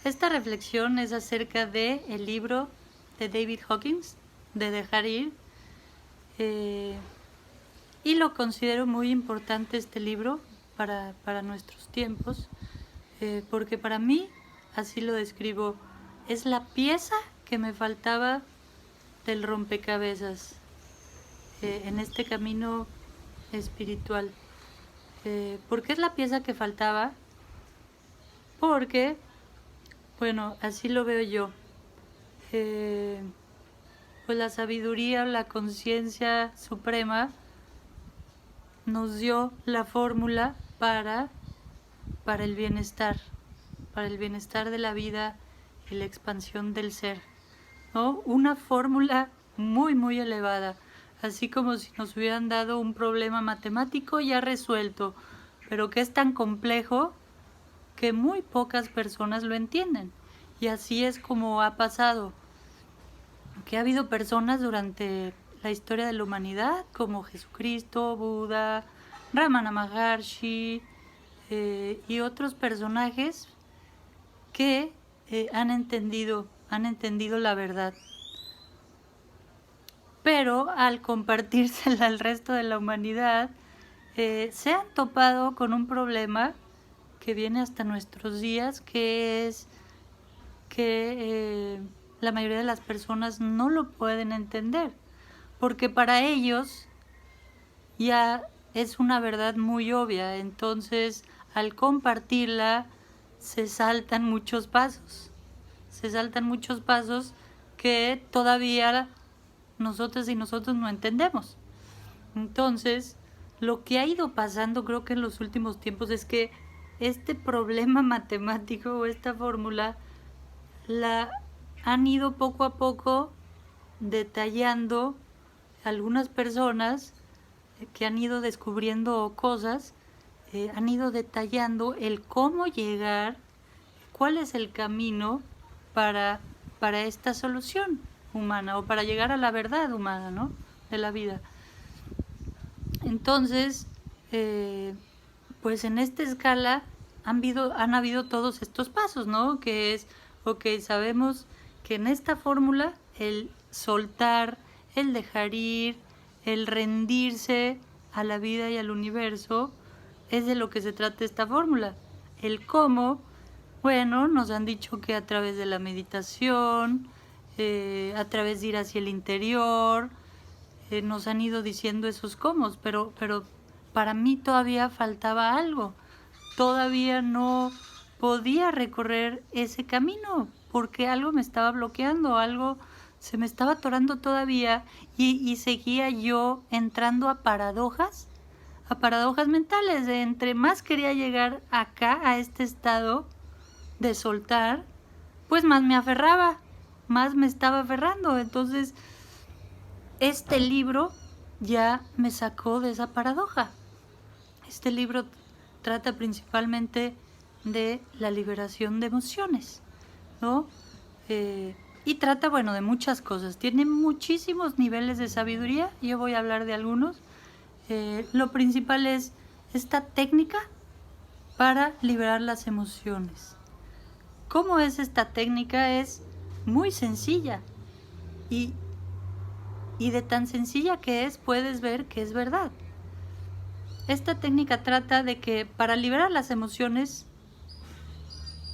Esta reflexión es acerca de el libro de David Hawkins, de Dejar Ir, y lo considero muy importante este libro para nuestros tiempos, porque para mí, así lo describo, es la pieza que me faltaba del rompecabezas en este camino espiritual. ¿Por qué es la pieza que faltaba? Porque, bueno, así lo veo yo. Pues la sabiduría, la conciencia suprema nos dio la fórmula para el bienestar de la vida y la expansión del ser, ¿no? Una fórmula muy, muy elevada, así como si nos hubieran dado un problema matemático ya resuelto, pero que es tan complejo que muy pocas personas lo entienden. Y así es como ha pasado, que ha habido personas durante la historia de la humanidad, como Jesucristo, Buda, Ramana Maharshi, y otros personajes que han entendido la verdad. Pero al compartírsela al resto de la humanidad, se han topado con un problema que viene hasta nuestros días, que es que la mayoría de las personas no lo pueden entender, porque para ellos ya es una verdad muy obvia. Entonces, al compartirla, se saltan muchos pasos que todavía nosotros no entendemos. Entonces, lo que ha ido pasando, creo que en los últimos tiempos, es que este problema matemático o esta fórmula la han ido poco a poco detallando algunas personas que han ido descubriendo cosas, han ido detallando el cómo llegar, cuál es el camino para esta solución humana o para llegar a la verdad humana, ¿no? De la vida. Entonces, pues en esta escala han habido todos estos pasos, ¿no? Que es, ok, sabemos que en esta fórmula el soltar, el dejar ir, el rendirse a la vida y al universo es de lo que se trata esta fórmula. El cómo, bueno, nos han dicho que a través de la meditación, a través de ir hacia el interior, nos han ido diciendo esos cómo, pero para mí todavía faltaba algo. Todavía no podía recorrer ese camino porque algo me estaba bloqueando, algo se me estaba atorando todavía y seguía yo entrando a paradojas mentales, de entre más quería llegar acá, a este estado de soltar, pues más me aferraba, más me estaba aferrando. Entonces, este libro ya me sacó de esa paradoja. Este libro trata principalmente de la liberación de emociones, ¿no? Y trata, bueno, de muchas cosas. Tiene muchísimos niveles de sabiduría. Yo voy a hablar de algunos. Lo principal es esta técnica para liberar las emociones. ¿Cómo es esta técnica? Es muy sencilla. Y de tan sencilla que es, puedes ver que es verdad. Esta técnica trata de que para liberar las emociones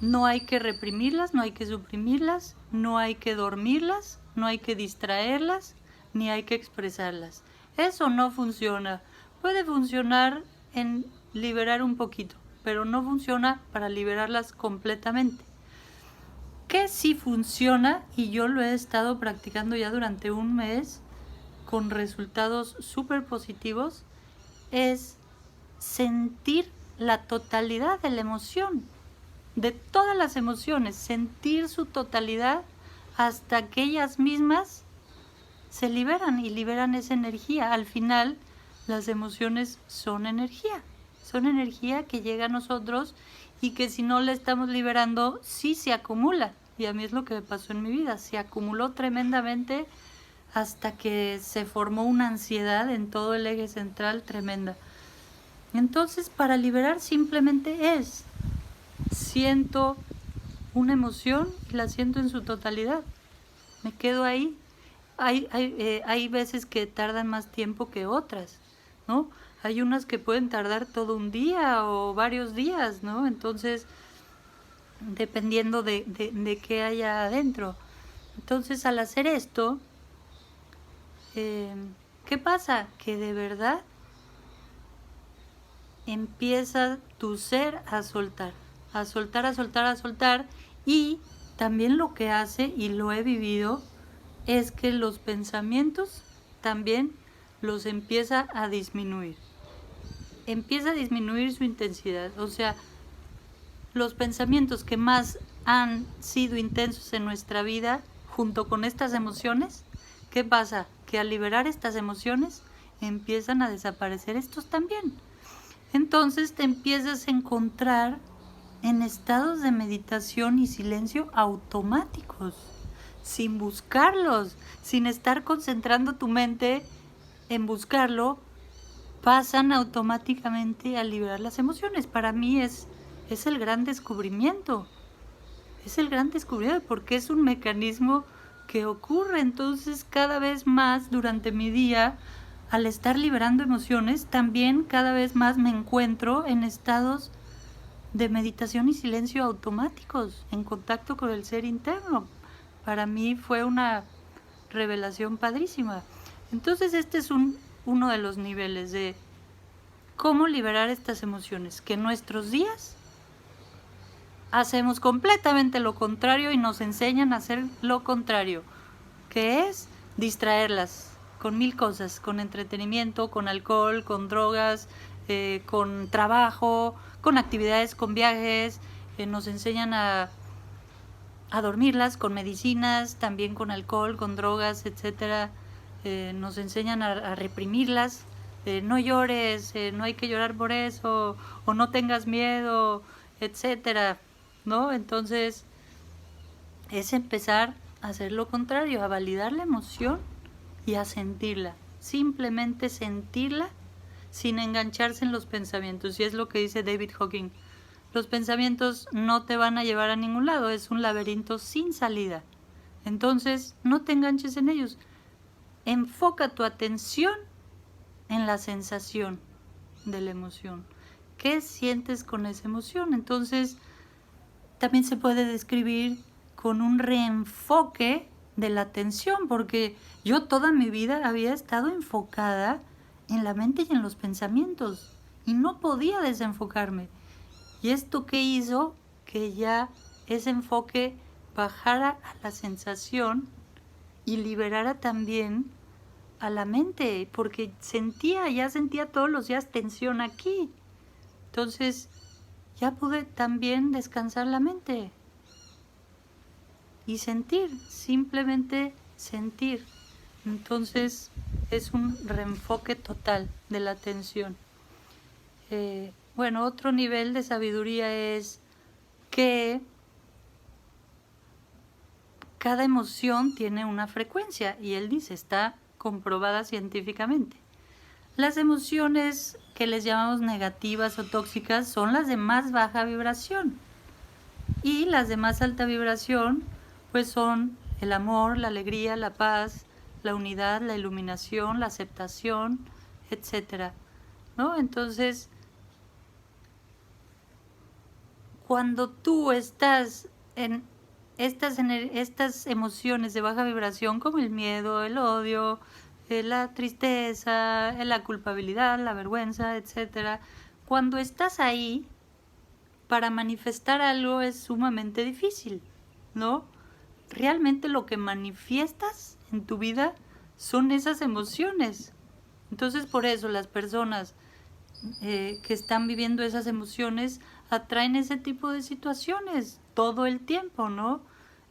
no hay que reprimirlas, no hay que suprimirlas, no hay que dormirlas, no hay que distraerlas, ni hay que expresarlas. Eso no funciona. Puede funcionar en liberar un poquito, pero no funciona para liberarlas completamente. ¿Qué sí funciona? Y yo lo he estado practicando ya durante un mes con resultados súper positivos, es sentir la totalidad de la emoción, de todas las emociones, sentir su totalidad hasta que ellas mismas se liberan y liberan esa energía. Al final, las emociones son energía que llega a nosotros y que si no la estamos liberando, sí se acumula. Y a mí es lo que me pasó en mi vida, se acumuló tremendamente hasta que se formó una ansiedad en todo el eje central tremenda. Entonces, para liberar simplemente siento una emoción y la siento en su totalidad. Me quedo ahí. Hay veces que tardan más tiempo que otras, ¿no? Hay unas que pueden tardar todo un día o varios días, ¿no? Entonces, dependiendo de qué haya adentro. Entonces, al hacer esto, ¿qué pasa? Que de verdad empieza tu ser a soltar, a soltar, a soltar, a soltar. Y también lo que hace, y lo he vivido, es que los pensamientos también los empieza a disminuir. Empieza a disminuir su intensidad. O sea, los pensamientos que más han sido intensos en nuestra vida, junto con estas emociones, ¿qué pasa? Que al liberar estas emociones, empiezan a desaparecer estos también. Entonces te empiezas a encontrar en estados de meditación y silencio automáticos, sin buscarlos, sin estar concentrando tu mente en buscarlo, pasan automáticamente a liberar las emociones. Para mí es el gran descubrimiento. Es el gran descubrimiento porque es un mecanismo que ocurre. Entonces cada vez más durante mi día, al estar liberando emociones, también cada vez más me encuentro en estados de meditación y silencio automáticos, en contacto con el ser interno. Para mí fue una revelación padrísima. Entonces este es uno de los niveles de cómo liberar estas emociones, que en nuestros días hacemos completamente lo contrario y nos enseñan a hacer lo contrario, que es distraerlas con mil cosas, con entretenimiento, con alcohol, con drogas, con trabajo, con actividades, con viajes. Nos enseñan a dormirlas con medicinas, también con alcohol, con drogas, etcétera. Nos enseñan a reprimirlas. No llores, no hay que llorar por eso, o no tengas miedo, etcétera, ¿no? Entonces es empezar a hacer lo contrario, a validar la emoción y a sentirla, simplemente sentirla sin engancharse en los pensamientos. Y es lo que dice David Hawking: los pensamientos no te van a llevar a ningún lado, es un laberinto sin salida. Entonces no te enganches en ellos, enfoca tu atención en la sensación de la emoción. ¿Qué sientes con esa emoción? Entonces también se puede describir con un reenfoque de la atención, porque yo toda mi vida había estado enfocada en la mente y en los pensamientos y no podía desenfocarme. ¿Y esto qué hizo? Que ya ese enfoque bajara a la sensación y liberara también a la mente, porque ya sentía todos los días tensión aquí. Entonces ya pude también descansar la mente y sentir, simplemente sentir. Entonces es un reenfoque total de la atención. Bueno, otro nivel de sabiduría es que cada emoción tiene una frecuencia, y él dice, está comprobada científicamente. Las emociones que les llamamos negativas o tóxicas son las de más baja vibración, y las de más alta vibración pues son el amor, la alegría, la paz, la unidad, la iluminación, la aceptación, etcétera, ¿no? Entonces, cuando tú estás en estas emociones de baja vibración, como el miedo, el odio, la tristeza, la culpabilidad, la vergüenza, etcétera, cuando estás ahí, para manifestar algo es sumamente difícil, ¿no? Realmente lo que manifiestas en tu vida son esas emociones. Entonces, por eso las personas que están viviendo esas emociones atraen ese tipo de situaciones todo el tiempo, ¿no?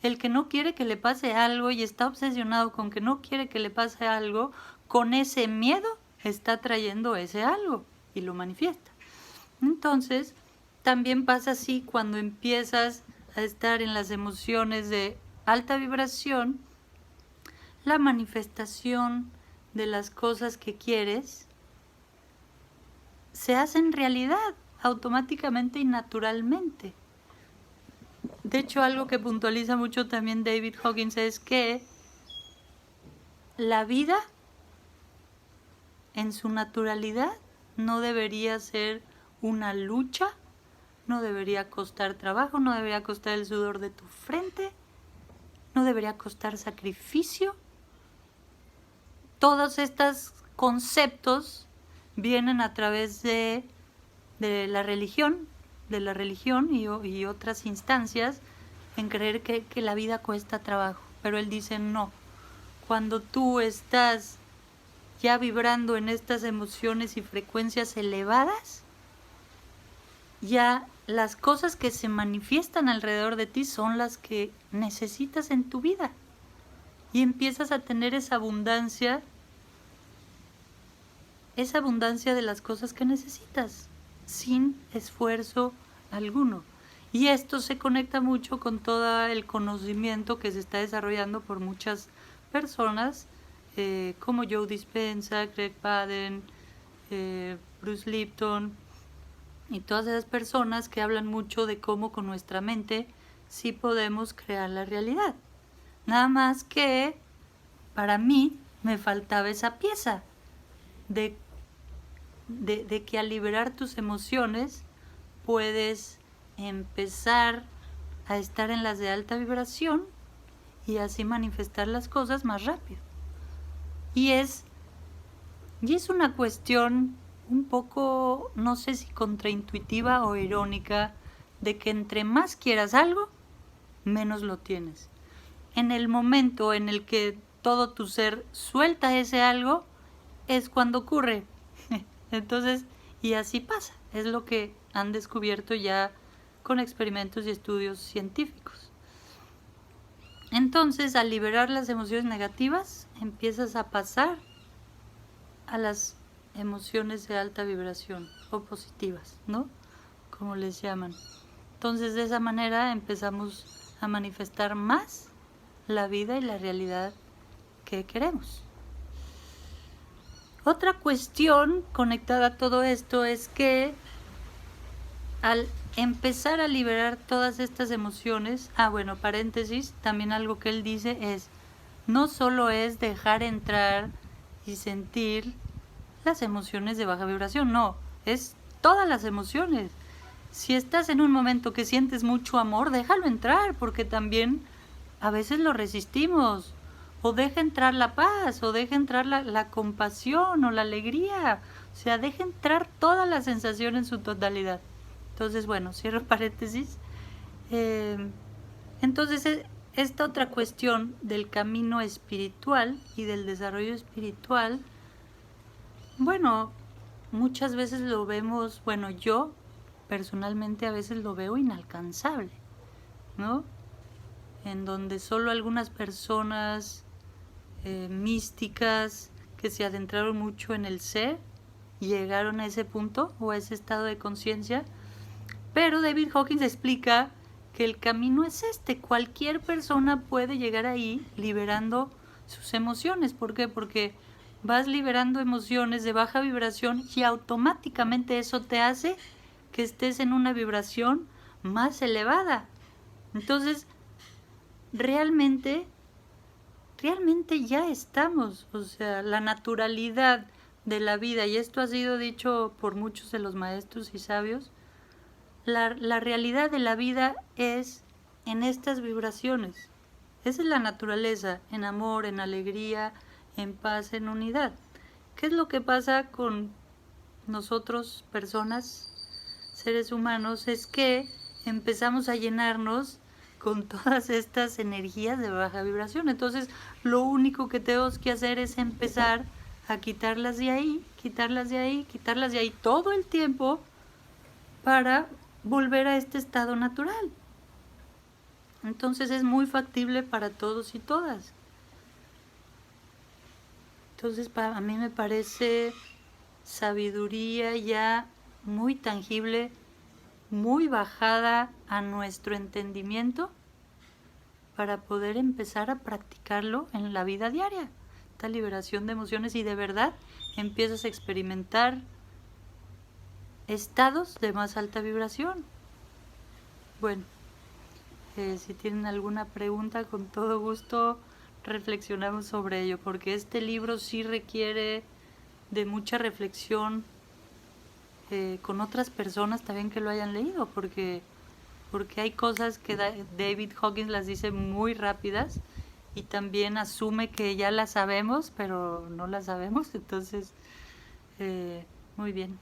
El que no quiere que le pase algo y está obsesionado con que no quiere que le pase algo, con ese miedo está trayendo ese algo y lo manifiesta. Entonces, también pasa así cuando empiezas a estar en las emociones de alta vibración, la manifestación de las cosas que quieres se hacen realidad automáticamente y naturalmente. De hecho, algo que puntualiza mucho también David Hawkins es que la vida en su naturalidad no debería ser una lucha, no debería costar trabajo, no debería costar el sudor de tu frente, no debería costar sacrificio. Todos estos conceptos vienen a través de la religión y otras instancias en creer que la vida cuesta trabajo. Pero él dice no. Cuando tú estás ya vibrando en estas emociones y frecuencias elevadas, ya las cosas que se manifiestan alrededor de ti son las que necesitas en tu vida. Y empiezas a tener esa abundancia de las cosas que necesitas, sin esfuerzo alguno. Y esto se conecta mucho con todo el conocimiento que se está desarrollando por muchas personas, como Joe Dispenza, Greg Baden, Bruce Lipton, y todas esas personas que hablan mucho de cómo con nuestra mente sí podemos crear la realidad. Nada más que para mí me faltaba esa pieza de que al liberar tus emociones puedes empezar a estar en las de alta vibración y así manifestar las cosas más rápido. Y es una cuestión un poco, no sé si contraintuitiva o irónica, de que entre más quieras algo, menos lo tienes. En el momento en el que todo tu ser suelta ese algo, es cuando ocurre. Entonces, y así pasa. Es lo que han descubierto ya con experimentos y estudios científicos. Entonces, al liberar las emociones negativas, empiezas a pasar a las emociones de alta vibración o positivas, ¿no? Como les llaman. Entonces, de esa manera empezamos a manifestar más la vida y la realidad que queremos. Otra cuestión conectada a todo esto es que al empezar a liberar todas estas emociones, paréntesis, también algo que él dice es, no solo es dejar entrar y sentir las emociones de baja vibración, no, es todas las emociones. Si estás en un momento que sientes mucho amor, déjalo entrar, porque también a veces lo resistimos. O deja entrar la paz, o deja entrar la compasión, o la alegría. O sea, deja entrar toda la sensación en su totalidad. Entonces, cierro paréntesis. Entonces, esta otra cuestión del camino espiritual y del desarrollo espiritual, muchas veces lo vemos, yo personalmente a veces lo veo inalcanzable, ¿no? En donde solo algunas personas místicas que se adentraron mucho en el ser llegaron a ese punto o a ese estado de conciencia. Pero David Hawkins explica que el camino es cualquier persona puede llegar ahí liberando sus emociones. ¿Por qué? Porque vas liberando emociones de baja vibración y automáticamente eso te hace que estés en una vibración más elevada. Entonces, realmente ya estamos, o sea, la naturalidad de la vida, y esto ha sido dicho por muchos de los maestros y sabios, la realidad de la vida es en estas vibraciones. Esa es la naturaleza, en amor, en alegría, en paz, en unidad. ¿Qué es lo que pasa con nosotros, personas, seres humanos? Es que empezamos a llenarnos con todas estas energías de baja vibración. Entonces, lo único que tenemos que hacer es empezar a quitarlas de ahí todo el tiempo para volver a este estado natural. Entonces es muy factible para todos y todas. Entonces a mí me parece sabiduría ya muy tangible, muy bajada a nuestro entendimiento para poder empezar a practicarlo en la vida diaria. Esta liberación de emociones y de verdad empiezas a experimentar estados de más alta vibración. Si tienen alguna pregunta, con todo gusto reflexionamos sobre ello, porque este libro sí requiere de mucha reflexión con otras personas también que lo hayan leído, porque hay cosas que David Hawkins las dice muy rápidas y también asume que ya las sabemos, pero no las sabemos. Entonces, muy bien.